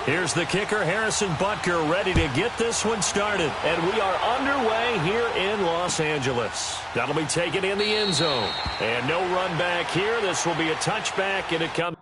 Here's the kicker, Harrison Butker, ready to get this one started. And we are underway here in Los Angeles. That'll be taken in the end zone. And no run back here. This will be a touchback, and it comes.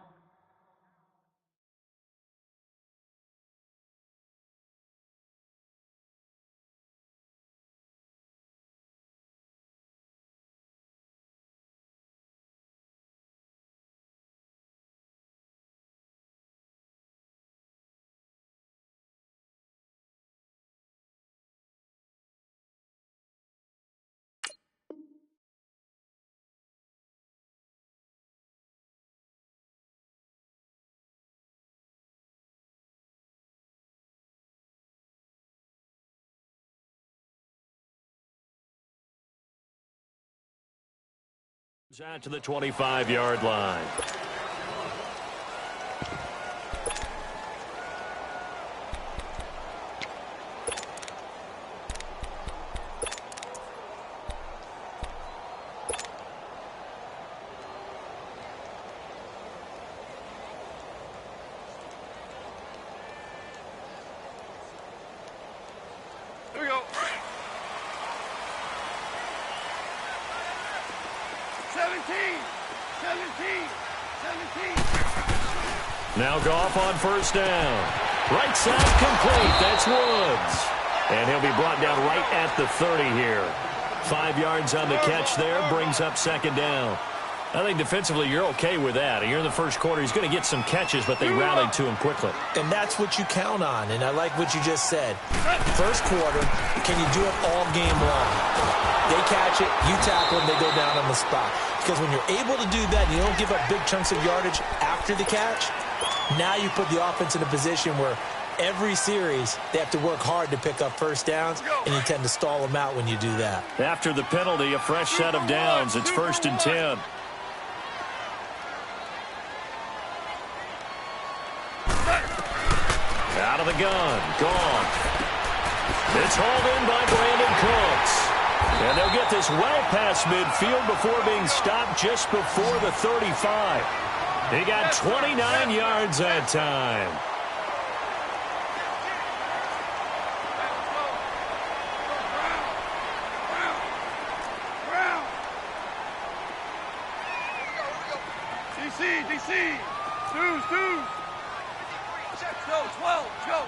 Out to the 25-yard line. Here we go. 17. Now Goff on first down. Right side complete. That's Woods. And he'll be brought down right at the 30 here. 5 yards on the catch there. Brings up second down. I think defensively you're okay with that. Here in the first quarter, he's going to get some catches, but they rallied to him quickly. And that's what you count on, and I like what you just said. First quarter, can you do it all game long? They catch it, you tackle them, they go down on the spot. Because when you're able to do that, and you don't give up big chunks of yardage after the catch, now you put the offense in a position where every series they have to work hard to pick up first downs, and you tend to stall them out when you do that. After the penalty, a fresh set of downs. It's 1st and 10. Out of the gun, gone. It's hauled in by Brandon Cooks. And they'll get this well past midfield before being stopped just before the 35. He got 29 yards that time. DC. Deuce. Go, 12, go.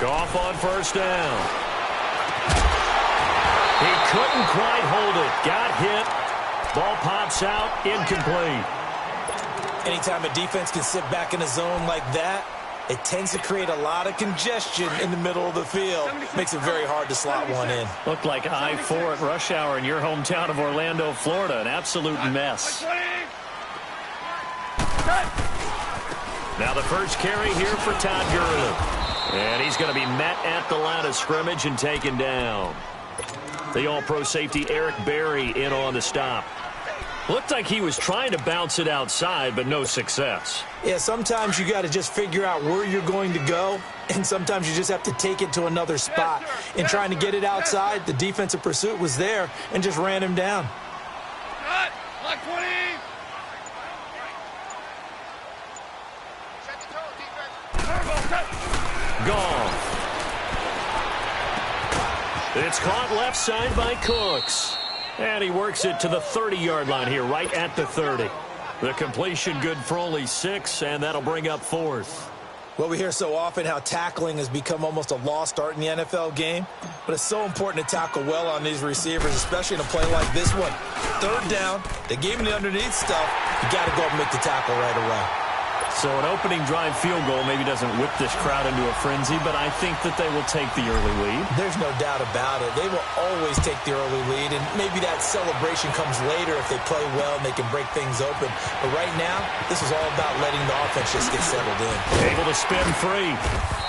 Goff on first down. He couldn't quite hold it. Got hit. Ball pops out. Incomplete. Anytime a defense can sit back in a zone like that, it tends to create a lot of congestion in the middle of the field. Makes it very hard to slot one in. Looked like I-4 at rush hour in your hometown of Orlando, Florida. An absolute mess. Now the first carry here for Todd Gurley. And he's going to be met at the line of scrimmage and taken down. The all-pro safety Eric Berry in on the stop. Looked like he was trying to bounce it outside, but no success. Yeah, sometimes you got to just figure out where you're going to go, and sometimes you just have to take it to another spot. In trying to get it outside, the defensive pursuit was there and just ran him down. Block 20. Gone. It's caught left side by Cooks. And he works it to the 30-yard line here, right at the 30. The completion good for only 6, and that'll bring up 4th. Well, we hear so often how tackling has become almost a lost art in the NFL game, but it's so important to tackle well on these receivers, especially in a play like this one. 3rd down, they gave him the underneath stuff. You got to go up and make the tackle right away. So an opening drive field goal maybe doesn't whip this crowd into a frenzy, but I think that they will take the early lead. There's no doubt about it. They will always take the early lead, and maybe that celebration comes later if they play well and they can break things open. But right now, this is all about letting the offense just get settled in. Able to spin free.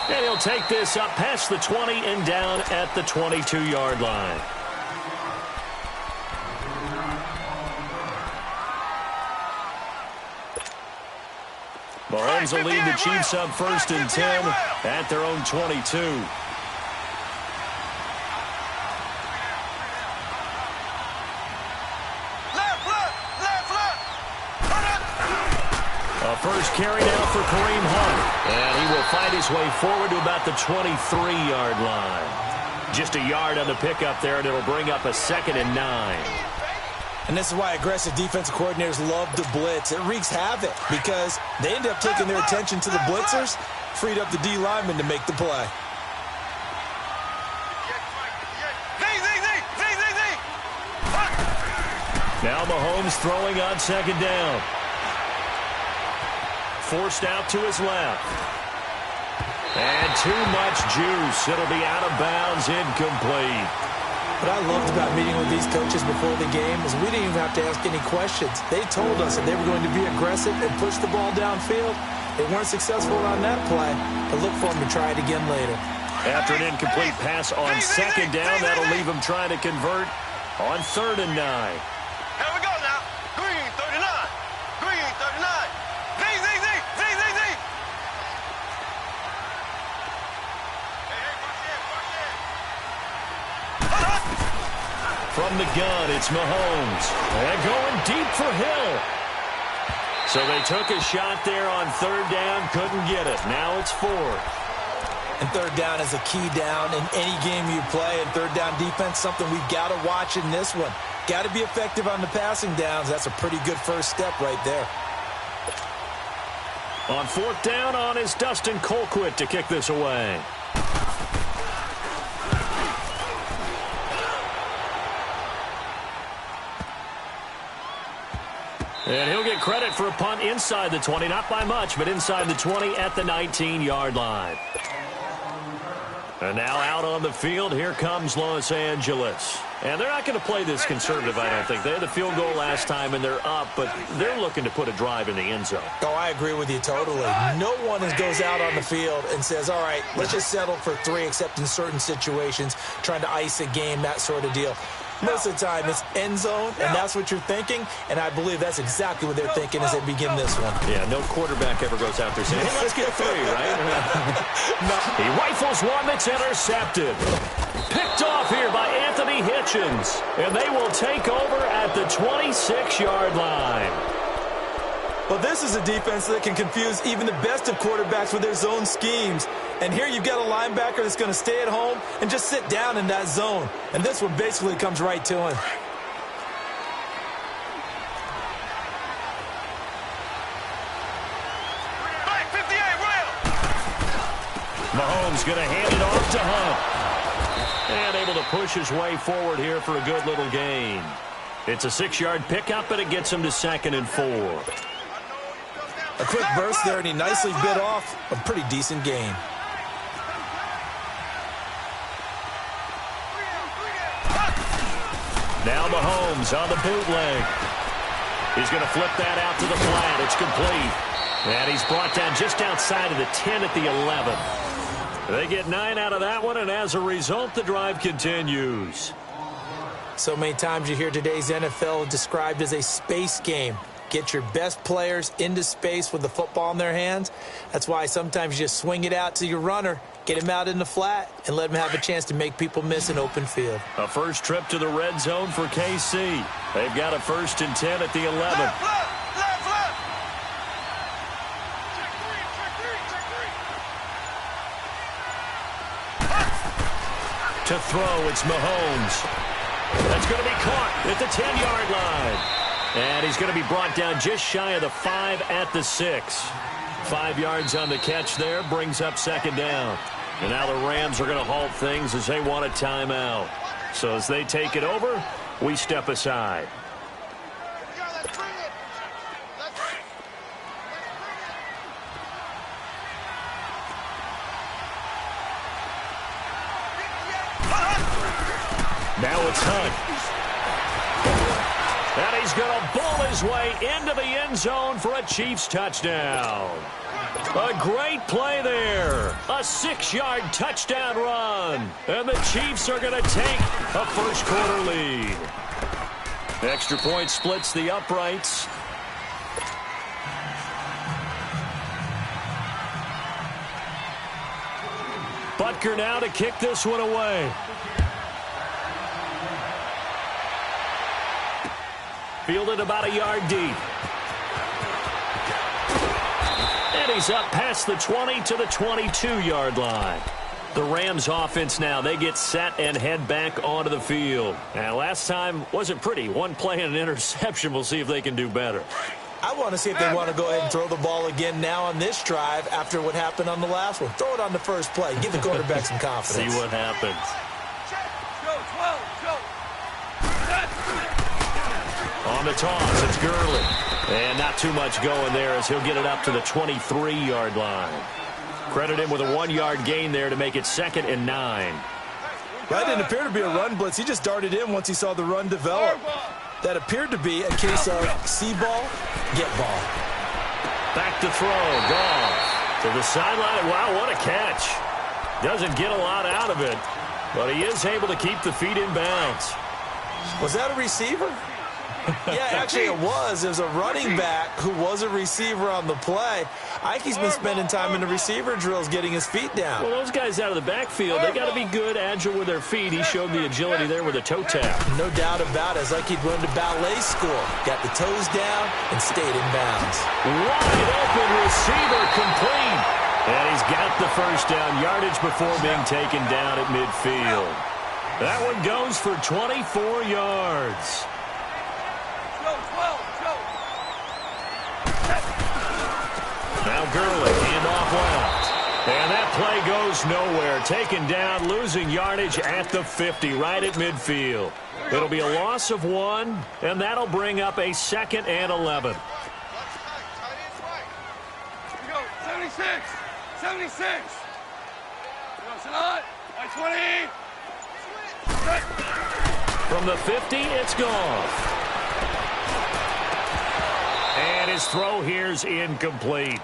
And he'll take this up past the 20 and down at the 22-yard line. Mahomes will lead the Chiefs up 1st and 10 at their own 22. A first carry now for Kareem Hunt. And he will fight his way forward to about the 23-yard line. Just a yard on the pickup there, and it'll bring up a 2nd and 9. And this is why aggressive defensive coordinators love to blitz. It wreaks havoc because they end up taking their attention to the blitzers, freed up the D lineman to make the play. Now Mahomes throwing on 2nd down. Forced out to his left. And too much juice. It'll be out of bounds, incomplete. What I loved about meeting with these coaches before the game is we didn't even have to ask any questions. They told us that they were going to be aggressive and push the ball downfield. They weren't successful on that play, but look for them to try it again later. After an incomplete pass on 2nd down, that'll leave them trying to convert on 3rd and 9. Here we go now. Green, 39. Green, 39. Z. From the gun, it's Mahomes. And going deep for Hill. So they took a shot there on 3rd down, couldn't get it. Now it's 4th. And 3rd down is a key down in any game you play. And 3rd down defense, something we've got to watch in this one. Got to be effective on the passing downs. That's a pretty good first step right there. On 4th down on is Dustin Colquitt to kick this away. And he'll get credit for a punt inside the 20, not by much, but inside the 20 at the 19-yard line. And now out on the field, here comes Los Angeles. And they're not going to play this conservative, I don't think. They had the field goal last time, and they're up, but they're looking to put a drive in the end zone. Oh, I agree with you totally. No one goes out on the field and says, all right, let's just settle for 3, except in certain situations, trying to ice a game, that sort of deal. Most of the time, it's end zone, and that's what you're thinking, and I believe that's exactly what they're thinking as they begin this one. Yeah, no quarterback ever goes out there saying, hey, let's get 3, right? No. He rifles one that's intercepted. Picked off here by Anthony Hitchens, and they will take over at the 26-yard line. Well, this is a defense that can confuse even the best of quarterbacks with their zone schemes. And here you've got a linebacker that's going to stay at home and just sit down in that zone. And this one basically comes right to him. Mahomes going to hand it off to Hunt. And able to push his way forward here for a good little gain. It's a 6-yard pickup, but it gets him to 2nd and 4. A quick burst there, and he nicely bit off a pretty decent gain. Now Mahomes on the bootleg. He's going to flip that out to the flat. It's complete. And he's brought down just outside of the 10 at the 11. They get 9 out of that one, and as a result, the drive continues. So many times you hear today's NFL described as a space game. Get your best players into space with the football in their hands. That's why sometimes you just swing it out to your runner, get him out in the flat, and let him have a chance to make people miss an open field. A first trip to the red zone for KC. They've got a 1st and 10 at the 11. Left. To throw, it's Mahomes. That's going to be caught at the 10-yard line. And he's going to be brought down just shy of the 5 at the 6. 5 yards on the catch there, brings up 2nd down. And now the Rams are going to halt things as they want a timeout. So as they take it over, we step aside. Now it's Hunt. And he's going to ball his way into the end zone for a Chiefs touchdown. A great play there. A 6-yard touchdown run. And the Chiefs are going to take a first-quarter lead. Extra point splits the uprights. Butker now to kick this one away. Fielded about a yard deep. he's up past the 20 to the 22-yard line. The Rams offense now, they get set and head back onto the field. And last time wasn't pretty. One play and an interception. We'll see if they can do better. I want to see if they want to go ahead and throw the ball again now on this drive after what happened on the last one. Throw it on the first play. Give the quarterback some confidence. See what happens. On the toss, it's Gurley. And not too much going there as he'll get it up to the 23-yard line. Credit him with a 1-yard gain there to make it 2nd and 9. That didn't appear to be a run blitz. He just darted in once he saw the run develop. That appeared to be a case of see ball, get ball. Back to throw. Goff to the sideline. Wow, what a catch. Doesn't get a lot out of it, but he is able to keep the feet in bounds. Was that a receiver? Yeah, actually it was. It was a running back who was a receiver on the play. Ike's been spending time in the receiver drills getting his feet down. Well, those guys out of the backfield, they got to be good, agile with their feet. He showed the agility there with a toe tap. No doubt about it. It's like he'd run to ballet school. Got the toes down and stayed in bounds. Wide open receiver complete. And he's got the first down yardage before being taken down at midfield. That one goes for 24 yards. Now Gurley, handoff left. And that play goes nowhere. Taken down, losing yardage at the 50, right at midfield. It'll be a loss of 1, and that'll bring up a 2nd and 11. Here we go. 76. 76. Right 20. From the 50, it's Goff. And his throw here's incomplete.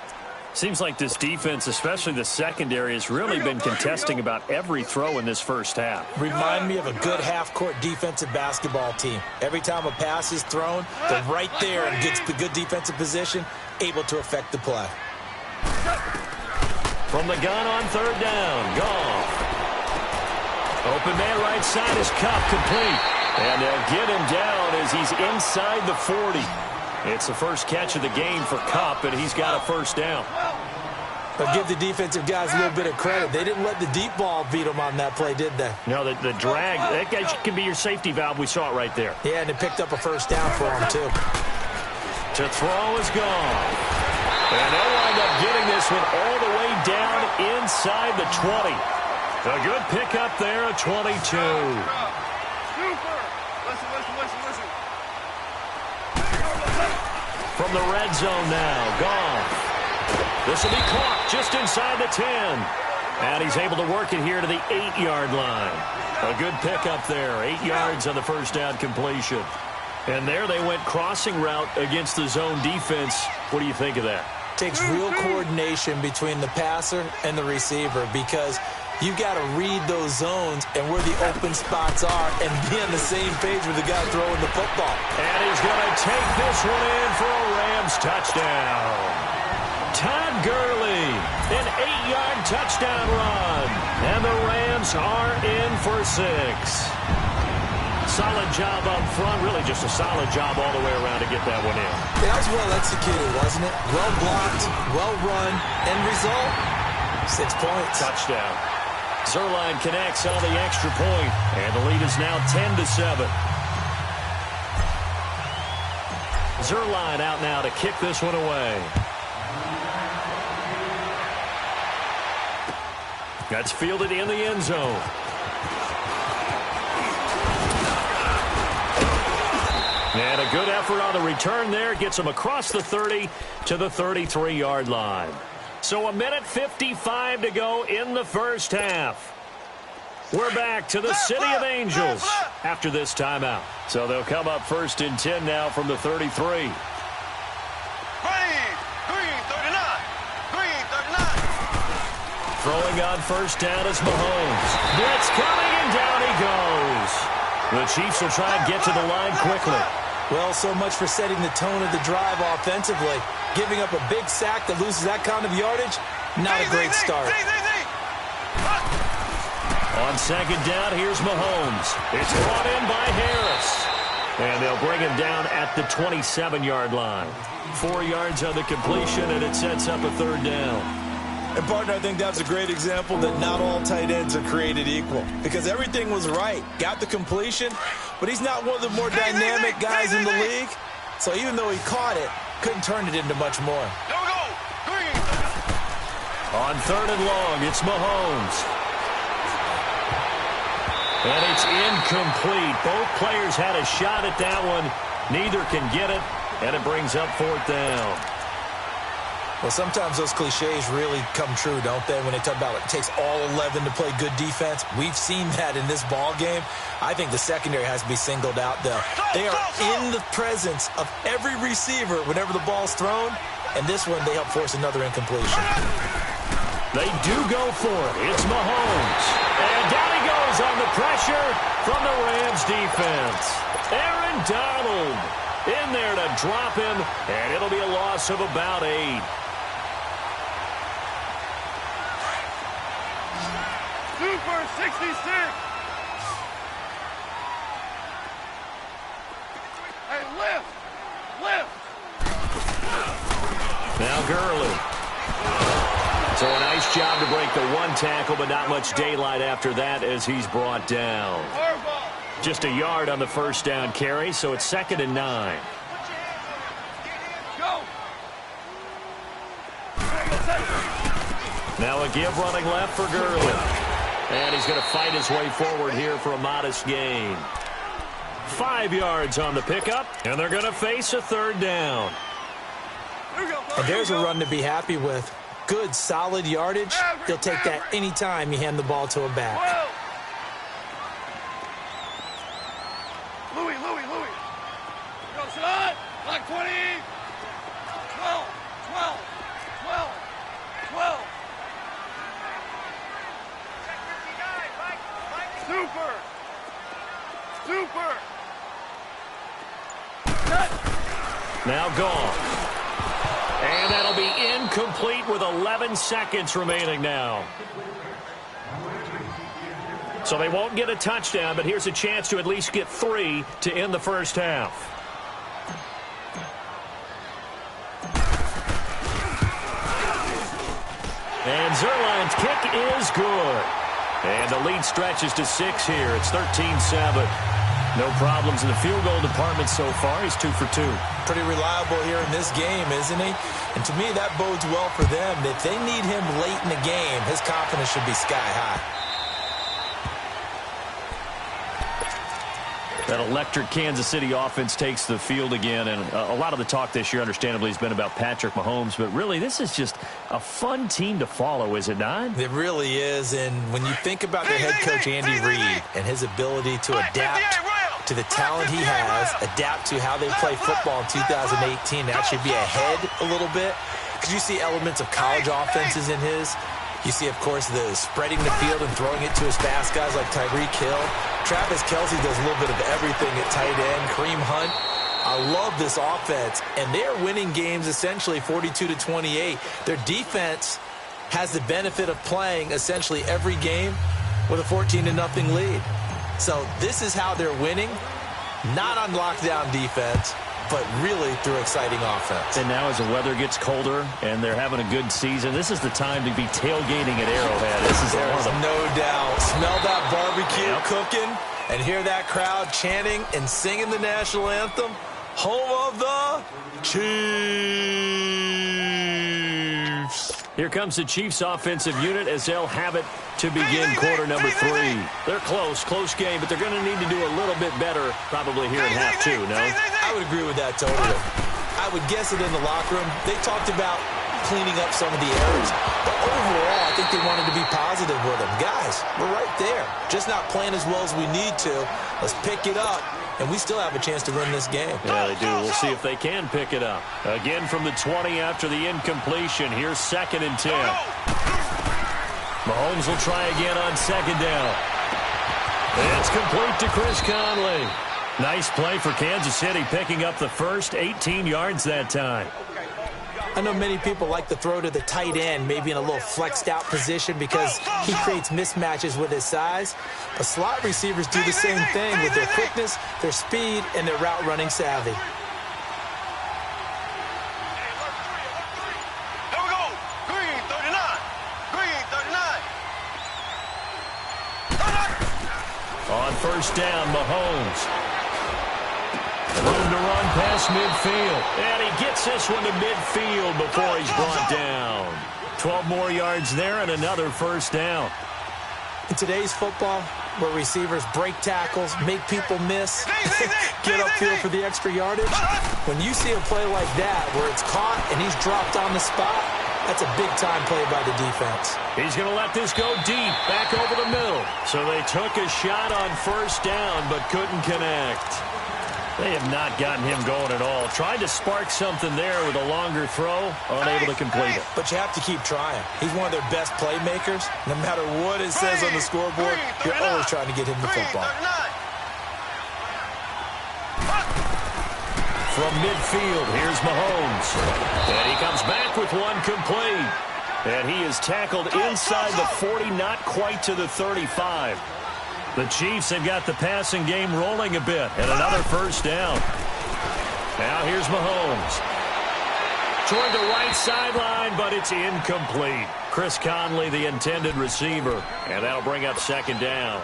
Seems like this defense, especially the secondary, has really been contesting about every throw in this first half. Remind me of a good half-court defensive basketball team. Every time a pass is thrown, they're right there and gets the good defensive position, able to affect the play. From the gun on 3rd down, Goff. Open man right side is Kupp, complete. And they'll get him down as he's inside the 40. It's the first catch of the game for Kupp, and he's got a first down. But give the defensive guys a little bit of credit. They didn't let the deep ball beat them on that play, did they? No, the drag, that guy can be your safety valve. We saw it right there. Yeah, and it picked up a first down for him, too. To throw is gone. And they'll wind up getting this one all the way down inside the 20. A good pickup there at 22. Listen. From the red zone now, Goff. This will be caught just inside the 10. And he's able to work it here to the 8-yard line. A good pickup there, 8 yards on the first down completion. And there they went crossing route against the zone defense. What do you think of that? Takes real coordination between the passer and the receiver because you've got to read those zones and where the open spots are and be on the same page with the guy throwing the football. And he's going to take this one in for a Rams touchdown. Todd Gurley, an 8-yard touchdown run. And the Rams are in for 6. Solid job up front, really just a solid job all the way around to get that one in. That was well executed, wasn't it? Well blocked, well run, end result, 6 points. Touchdown. Zuerlein connects on the extra point, and the lead is now 10-7. Zuerlein out now to kick this one away. That's fielded in the end zone. And a good effort on the return there. Gets him across the 30 to the 33-yard line. So 1:55 to go in the first half. We're back to the City of Angels after this timeout. So they'll come up 1st and 10 now from the 33. Green 39. Green 39. Throwing on first down is Mahomes. Blitz coming, and down he goes. The Chiefs will try and get to the line quickly. Well, so much for setting the tone of the drive offensively. Giving up a big sack that loses that kind of yardage, not a great start. On 2nd down, here's Mahomes. It's brought in by Harris. And they'll bring him down at the 27-yard line. 4 yards on the completion, and it sets up a third down. And, partner, I think that's a great example that not all tight ends are created equal. Because everything was right. Got the completion, but he's not one of the more dynamic guys in the league. So even though he caught it, couldn't turn it into much more. There we go. Green. On 3rd and long, it's Mahomes. And it's incomplete. Both players had a shot at that one. Neither can get it, and it brings up 4th down. Well, sometimes those cliches really come true, don't they? When they talk about it takes all 11 to play good defense. We've seen that in this ball game. I think the secondary has to be singled out, though. They are in the presence of every receiver whenever the ball's thrown, and this one they help force another incompletion. They do go for it. It's Mahomes. And down he goes on the pressure from the Rams defense. Aaron Donald in there to drop him, and it'll be a loss of about 8. Super 66. Hey, lift. Now Gurley. So a nice job to break the 1 tackle, but not much daylight after that as he's brought down. Just a yard on the first down carry, so it's 2nd and 9. Go. Now a give running left for Gurley. And he's going to fight his way forward here for a modest gain. 5 yards on the pickup, and they're going to face a 3rd down. And there's a run to be happy with. Good, solid yardage. He'll take that anytime you hand the ball to him back. Louis. Go, son. Like 20. 12. Super. Now gone. And that'll be incomplete with 11 seconds remaining now. So they won't get a touchdown, but here's a chance to at least get 3 to end the first half. And Zerline's kick is good. And the lead stretches to 6 here. It's 13-7. No problems in the field goal department so far. He's 2 for 2. Pretty reliable here in this game, isn't he? And to me, that bodes well for them. If they need him late in the game, his confidence should be sky high. That electric Kansas City offense takes the field again, and a lot of the talk this year, understandably, has been about Patrick Mahomes, but really, this is just a fun team to follow, is it not? It really is, and when you think about their head coach, Andy Reid, and his ability to adapt to the talent he has, adapt to how they play football in 2018, to actually be ahead a little bit, because you see elements of college offenses in his. You see, of course, the spreading the field and throwing it to his fast guys like Tyreek Hill. Travis Kelce does a little bit of everything at tight end. Kareem Hunt. I love this offense, and they're winning games essentially 42-28. Their defense has the benefit of playing essentially every game with a 14-0 lead. So this is how they're winning, not on lockdown defense, but really through exciting offense. And now as the weather gets colder and they're having a good season, this is the time to be tailgating at Arrowhead. There's no doubt. Smell that barbecue cooking and hear that crowd chanting and singing the national anthem. Home of the Chiefs. Here comes the Chiefs offensive unit as they'll have it to begin quarter number 3. They're close game, but they're going to need to do a little bit better probably here in half 2, no? I would agree with that totally. I would guess it in the locker room. They talked about cleaning up some of the errors. But overall, I think they wanted to be positive with them. Guys, we're right there. Just not playing as well as we need to. Let's pick it up. And we still have a chance to win this game. Yeah, they do. We'll see if they can pick it up. Again from the 20 after the incompletion. Here's 2nd and 10. Mahomes will try again on 2nd down. It's complete to Chris Conley. Nice play for Kansas City, picking up the first 18 yards that time. I know many people like to throw to the tight end, maybe in a little flexed out position because he creates mismatches with his size. But slot receivers do the same thing with their quickness, their speed, and their route running savvy. Here we go. Green 39. Green 39. On first down, Mahomes. Room to run past midfield. And he gets this one to midfield before he's brought down. 12 more yards there and another first down. In today's football, where receivers break tackles, make people miss, get upfield for the extra yardage, when you see a play like that where it's caught and he's dropped on the spot, that's a big-time play by the defense. He's going to let this go deep, back over the middle. So they took a shot on first down but couldn't connect. They have not gotten him going at all. Tried to spark something there with a longer throw, unable to complete it. But you have to keep trying. He's one of their best playmakers. No matter what it says on the scoreboard, you're always trying to get him the football. From midfield, here's Mahomes. And he comes back with one complete. And he is tackled inside the 40, not quite to the 35. The Chiefs have got the passing game rolling a bit, and another first down. Now here's Mahomes. Toward the right sideline, but it's incomplete. Chris Conley, the intended receiver, and that'll bring up second down.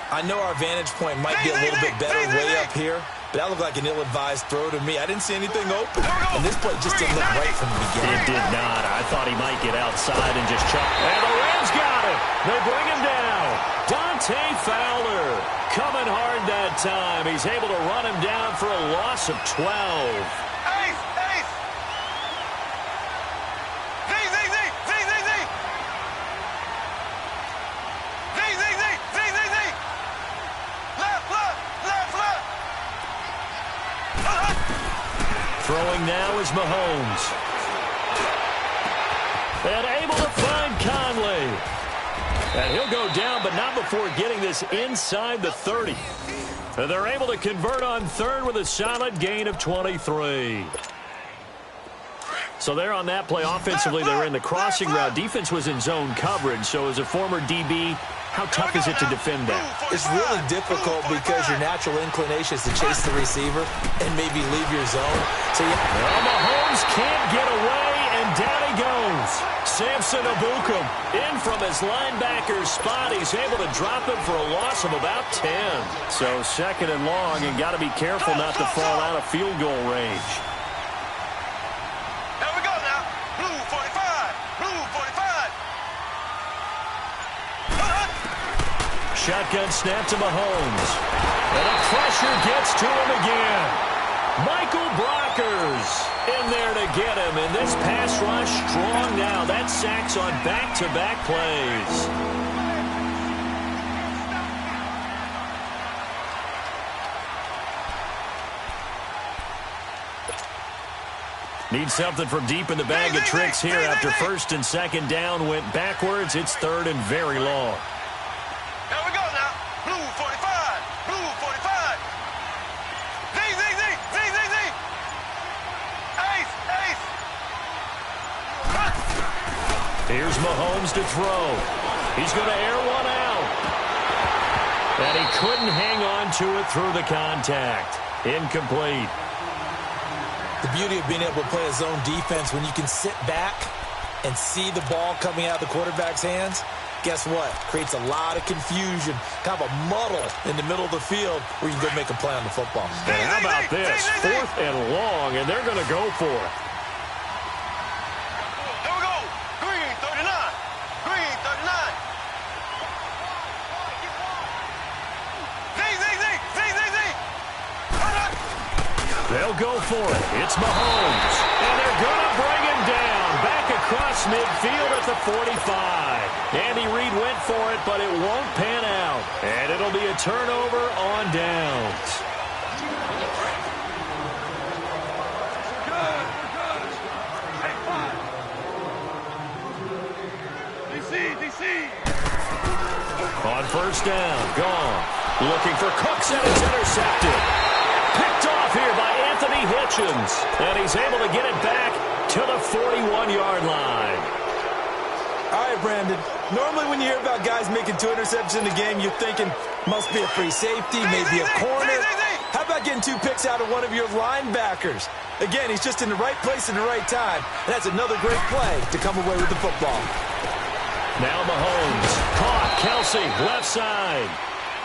I know our vantage point might be a little bit better way up here, but that looked like an ill-advised throw to me. I didn't see anything open, and this play just didn't look right from the beginning. It did not. I thought he might get outside and just chuck. And the Rams got him. They bring him down. Dante Fowler coming hard that time. He's able to run him down for a loss of 12. Ace! Ace! Z, Z, Z! Z, Z, Z! Z, Z, Z! Z, Z, Z! Left, left, left, left! Throwing now is Mahomes. And able to find Conley. And he'll go down, but not before getting this inside the 30. And they're able to convert on third with a solid gain of 23. So there on that play, offensively, they were in the crossing route. Defense was in zone coverage. So as a former DB, how tough is it to defend that? It's really difficult because your natural inclination is to chase the receiver and maybe leave your zone. So well, Mahomes can't get away, and down he goes. Samson Abukum in from his linebacker spot. He's able to drop him for a loss of about 10. So second and long, and got to be careful not to fall out of field goal range. Here we go now. Blue 45. Blue 45. Shotgun snap to Mahomes. And the pressure gets to him again. Michael Brockers in there to get him. And this pass rush strong now. That's sacks on back-to-back plays. Need something from deep in the bag of tricks here after first and second down went backwards. It's third and very long. Here we go now. Blue 45. Blue 45. Z, Z, Z. Z, Z, Z. Ace, ace. Here's Mahomes to throw. He's going to air one out. And he couldn't hang on to it through the contact. Incomplete. the beauty of being able to play a zone defense when you can sit back and see the ball coming out of the quarterback's hands, guess what? Creates a lot of confusion, kind of a muddle in the middle of the field where you can go make a play on the football. And how about this? 4th and long, and they're going to go for it. Here we go. Green 39. Green 39. They'll go for it. It's Mahomes. And they're going to bring him down. Back across midfield at the 45. Andy Reid went for it, but it won't pan out. And it'll be a turnover on downs. DC. On first down, gone. Looking for Cooks, and it's intercepted. Picked off here by Anthony Hitchens. And he's able to get it back to the 41-yard line. All right, Brandon. Normally when you hear about guys making 2 interceptions in a game, you're thinking must be a free safety, maybe a corner. How about getting 2 picks out of one of your linebackers? Again, he's just in the right place at the right time, and that's another great play to come away with the football. Now Mahomes, caught, Kelsey, left side.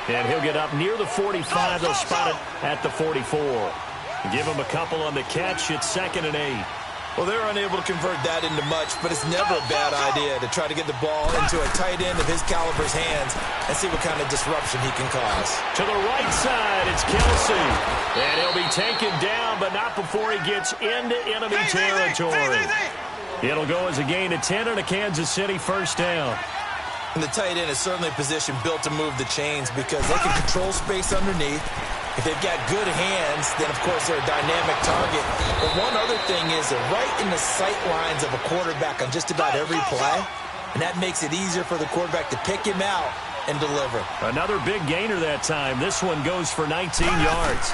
And he'll get up near the 45. They'll spot it at the 44. Give him a couple on the catch. It's 2nd and 8. Well, they're unable to convert that into much, but it's never a bad idea to try to get the ball into a tight end of his caliber's hands and see what kind of disruption he can cause. To the right side, it's Kelsey. And he'll be taken down, but not before he gets into enemy territory. It'll go as a gain of 10 and a Kansas City first down. And the tight end is certainly a position built to move the chains because they can control space underneath. If they've got good hands, then, of course, they're a dynamic target. But one other thing is they're right in the sight lines of a quarterback on just about every play, and that makes it easier for the quarterback to pick him out and deliver. Another big gainer that time. This one goes for 19 yards.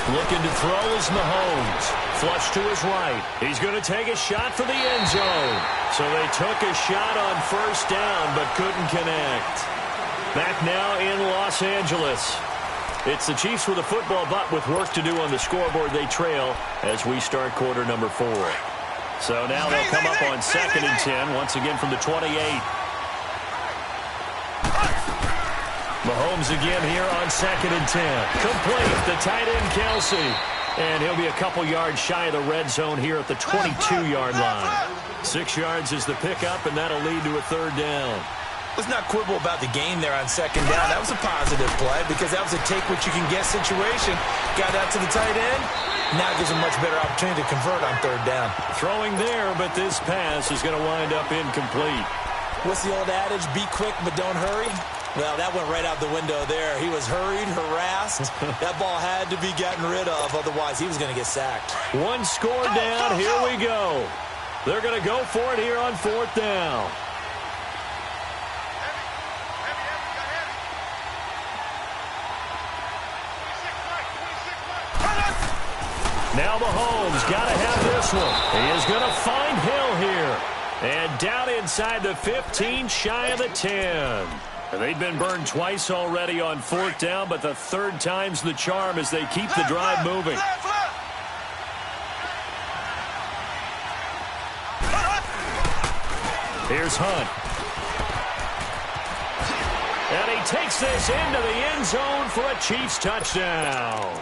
Looking to throw is Mahomes. Flush to his right. He's going to take a shot for the end zone. So they took a shot on first down but couldn't connect. Back now in Los Angeles. It's the Chiefs with a football, but with work to do on the scoreboard, they trail as we start quarter number 4. So now they'll come up on 2nd and 10, once again from the 28. Mahomes again here on 2nd and 10. Complete, the tight end Kelsey. And he'll be a couple yards shy of the red zone here at the 22-yard line. 6 yards is the pickup, and that'll lead to a 3rd down. Let's not quibble about the gain there on 2nd down. That was a positive play because that was a take-what-you-can-get situation. Got out to the tight end. Now gives him much better opportunity to convert on 3rd down. Throwing there, but this pass is going to wind up incomplete. What's the old adage? Be quick, but don't hurry. Well, that went right out the window there. He was hurried, harassed. That ball had to be gotten rid of, otherwise he was going to get sacked. One score down. Here we go. They're going to go for it here on 4th down. Now Mahomes got to have this one. He is going to find Hill here. And down inside the 15, shy of the 10. And they've been burned twice already on 4th down, but the 3rd time's the charm as they keep the drive moving. Here's Hunt. And he takes this into the end zone for a Chiefs touchdown.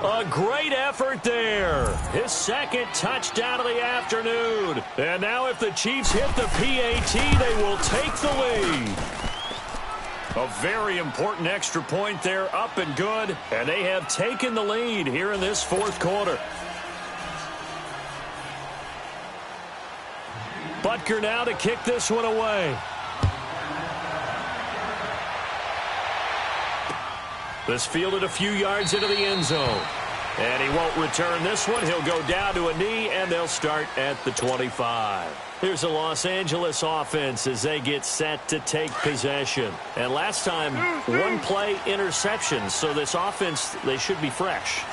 A great effort there. His 2nd touchdown of the afternoon. And now if the Chiefs hit the PAT, they will take the lead. A very important extra point there, up and good. And they have taken the lead here in this 4th quarter. Butker now to kick this one away. This fielded a few yards into the end zone. And he won't return this one. He'll go down to a knee, and they'll start at the 25. Here's a Los Angeles offense as they get set to take possession. And last time, 1-play interception. So this offense, they should be fresh.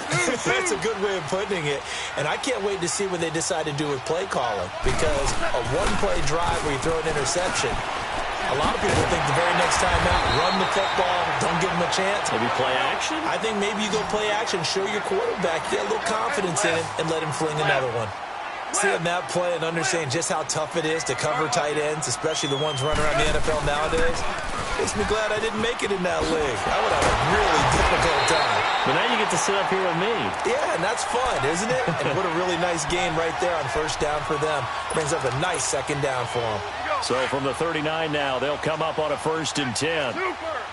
That's a good way of putting it. And I can't wait to see what they decide to do with play calling. Because a 1-play drive where you throw an interception, a lot of people think the very next time out, run the football, don't give him a chance. Maybe play action? I think maybe you go play action, show your quarterback, get a little confidence in him, and let him fling another one. Seeing that play and understanding just how tough it is to cover tight ends, especially the ones running around the NFL nowadays, makes me glad I didn't make it in that league. I would have a really difficult time. But now you get to sit up here with me. Yeah, and that's fun, isn't it? And what a really nice game right there on 1st down for them. Brings up a nice 2nd down for them. So from the 39 now, they'll come up on a 1st and 10. Super.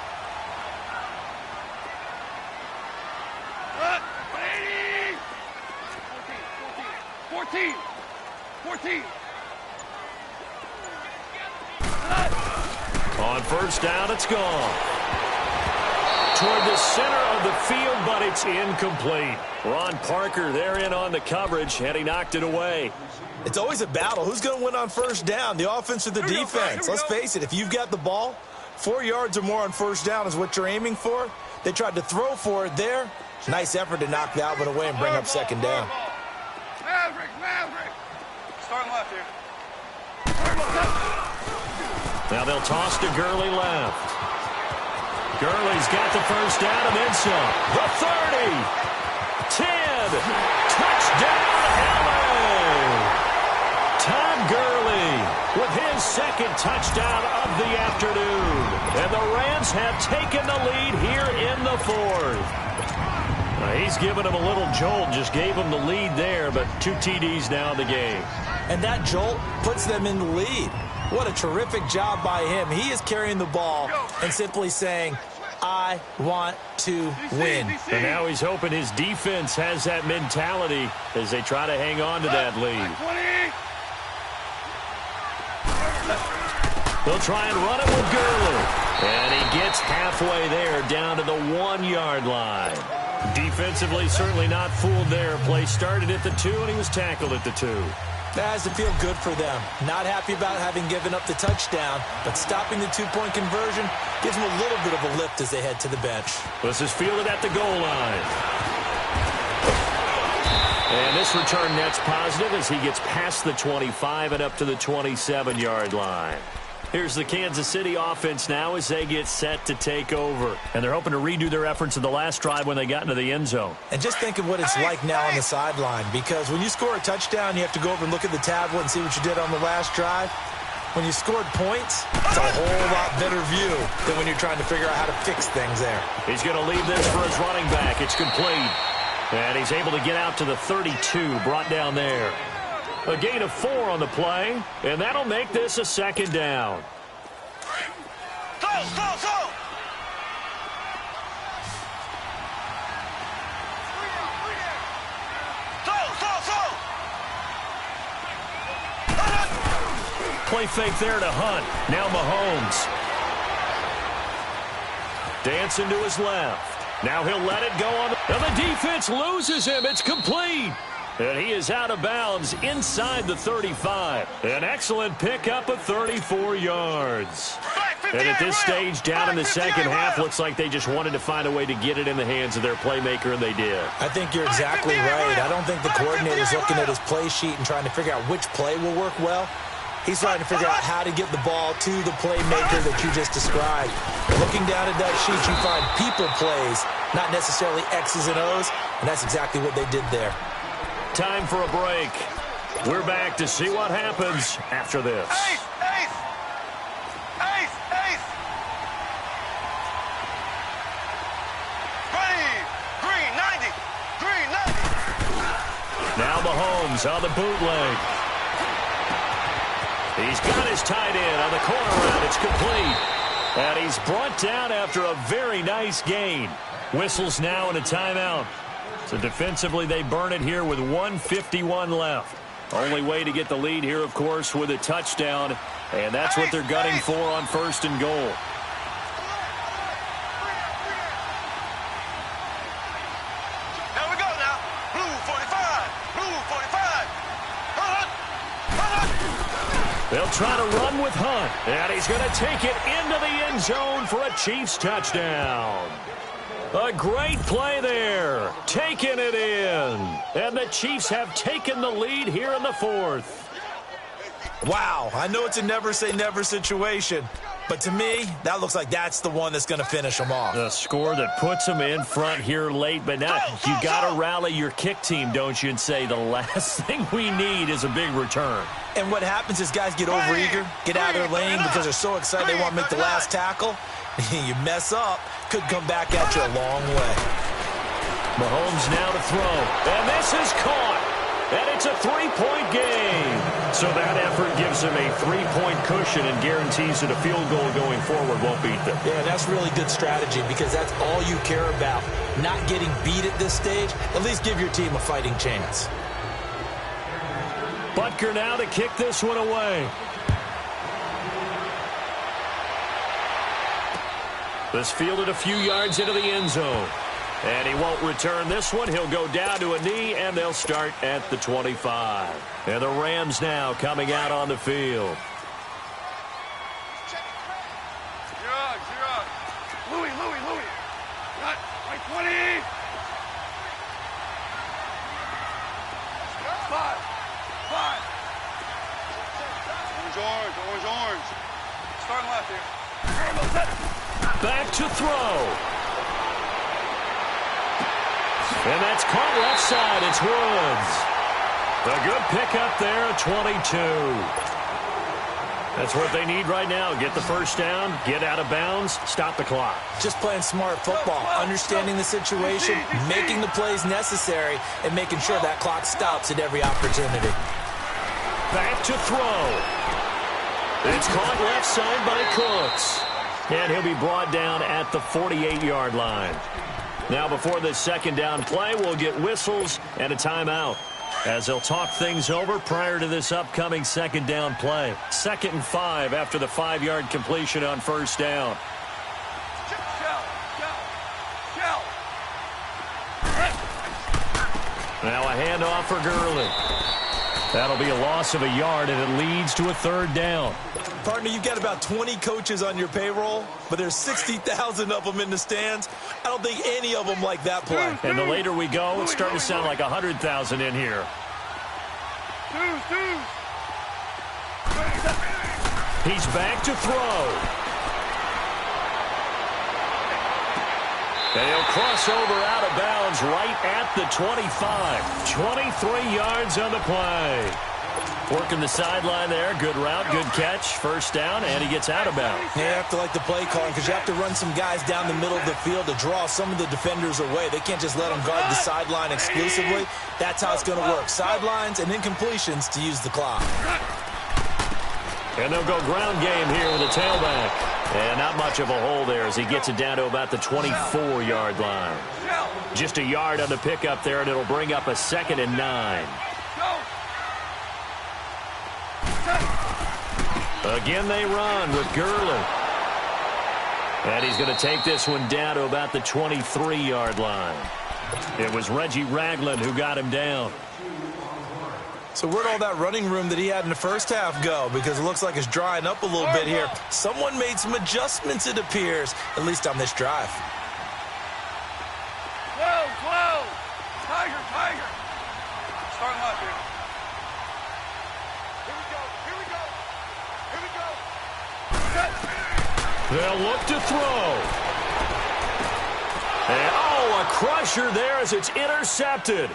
14. On 1st down, it's gone. Toward the center of the field, but it's incomplete. Ron Parker there in on the coverage, and he knocked it away. It's always a battle. Who's going to win on 1st down, the offense or the defense? Let's face it, if you've got the ball, 4 yards or more on 1st down is what you're aiming for. They tried to throw for it there. Nice effort to knock that one away and bring up 2nd down. Maverick. Arm left here. Now they'll toss to Gurley left. Gurley's got the first down and then some. The 30. 10. Touchdown, LA. Todd Gurley with his second touchdown of the afternoon. And the Rams have taken the lead here in the fourth. He's given him a little jolt, just gave him the lead there, but 2 TDs now in the game. And that jolt puts them in the lead. What a terrific job by him. He is carrying the ball and simply saying, I want to win. And now he's hoping his defense has that mentality as they try to hang on to that lead. They'll try and run it with Gurley. And he gets halfway there down to the 1-yard line. Defensively, certainly not fooled there. Play started at the 2, and he was tackled at the 2. That has to feel good for them. Not happy about having given up the touchdown, but stopping the 2-point conversion gives them a little bit of a lift as they head to the bench. This is fielded at the goal line. And this return net's positive as he gets past the 25 and up to the 27-yard line. Here's the Kansas City offense now as they get set to take over. And they're hoping to redo their efforts in the last drive when they got into the end zone. And just think of what it's like now on the sideline, because when you score a touchdown, you have to go over and look at the tablet and see what you did on the last drive. When you scored points, it's a whole lot better view than when you're trying to figure out how to fix things there. He's going to leave this for his running back. It's complete. And he's able to get out to the 32, brought down there. A gain of 4 on the play, and that'll make this a second down. Go! Play fake there to Hunt. Now Mahomes. Dancing to his left. Now he'll let it go on. And the defense loses him. It's complete. And he is out of bounds inside the 35. An excellent pickup of 34 yards. And at this stage, down in the second half, looks like they just wanted to find a way to get it in the hands of their playmaker, and they did. I think you're exactly right. I don't think the coordinator's looking at his play sheet and trying to figure out which play will work well. He's trying to figure out how to get the ball to the playmaker that you just described. Looking down at that sheet, you find people plays, not necessarily X's and O's, and that's exactly what they did there. Time for a break. We're back to see what happens after this. Ace! Green 90! Now Mahomes on the bootleg. He's got his tight end on the corner route. It's complete. And he's brought down after a very nice gain. Whistles now in a timeout. So defensively, they burn it here with 1:51 left. Only way to get the lead here, of course, with a touchdown. And that's what they're gunning for on 1st and goal. Here we go now. Blue 45. They'll try to run with Hunt. And he's going to take it into the end zone for a Chiefs touchdown. A great play there, taking it in. And the Chiefs have taken the lead here in the 4th. Wow, I know it's a never-say-never situation, but to me, that looks like that's the one that's going to finish them off. The score that puts them in front here late, but now you got to rally your kick team, don't you, and say the last thing we need is a big return. And what happens is guys get overeager, get out of their lane because they're so excited they want to make the last tackle. You mess up, could come back at you a long way. Mahomes now to throw, and this is caught, and it's a 3-point game. So that effort gives them a 3-point cushion and guarantees that a field goal going forward won't beat them. Yeah, that's really good strategy because that's all you care about. Not getting beat at this stage, at least give your team a fighting chance. Butker now to kick this one away. This fielded a few yards into the end zone. And he won't return this one. He'll go down to a knee, and they'll start at the 25. And the Rams now coming out on the field. Louis. Got like 20. 5. Orange. Starting left here. Back to throw. And that's caught left side. It's Woods. A good pickup there at 22. That's what they need right now. Get the first down, get out of bounds, stop the clock. Just playing smart football, understanding the situation, making the plays necessary, and making sure that clock stops at every opportunity. Back to throw. It's caught left side by Cooks. And he'll be brought down at the 48-yard line. Now before this second down play, we'll get whistles and a timeout, as they'll talk things over prior to this upcoming second down play. 2nd and 5 after the 5-yard completion on first down. Now a handoff for Gurley. That'll be a loss of a yard, and it leads to a 3rd down. Partner, you've got about 20 coaches on your payroll, but there's 60,000 of them in the stands. I don't think any of them like that play. And the later we go, it's starting to sound like 100,000 in here. He's back to throw. And he'll cross over out of bounds right at the 25. 23 yards on the play. Working the sideline there. Good route, good catch. First down, and he gets out of bounds. You have to like the play calling because you have to run some guys down the middle of the field to draw some of the defenders away. They can't just let them guard the sideline exclusively. That's how it's going to work. Sidelines and incompletions to use the clock. And they'll go ground game here with a tailback. And not much of a hole there as he gets it down to about the 24-yard line. Just a yard on the pickup there, and it'll bring up a 2nd and 9. Again they run with Gurley. And he's going to take this one down to about the 23-yard line. It was Reggie Ragland who got him down. So where'd all that running room that he had in the first half go? Because it looks like it's drying up a little bit here. Someone made some adjustments, it appears, at least on this drive. Whoa. Tiger. Starting left here. Here we go. They'll look to throw. And, oh, a crusher there as it's intercepted.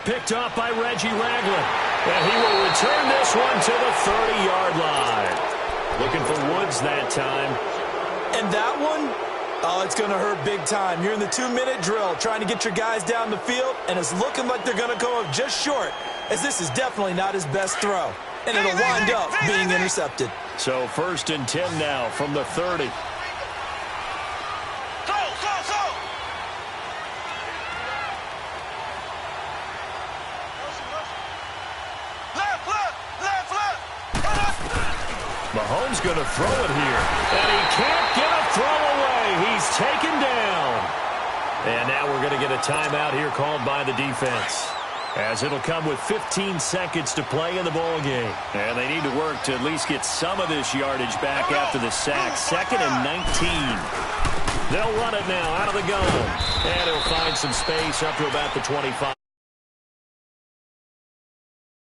Picked off by Reggie Ragland. And he will return this one to the 30-yard line. Looking for Woods that time. And that one, oh, it's going to hurt big time. You're in the 2-minute drill trying to get your guys down the field, and it's looking like they're going to come up just short, as this is definitely not his best throw. And it'll wind up being intercepted. So 1st and 10 now from the 30. Mahomes going to throw it here. And he can't get a throw away. He's taken down. And now we're going to get a timeout here called by the defense, as it'll come with 15 seconds to play in the ball game. And they need to work to at least get some of this yardage back after the sack. 2nd and 19. They'll run it now out of the gun. And he'll find some space up to about the 25.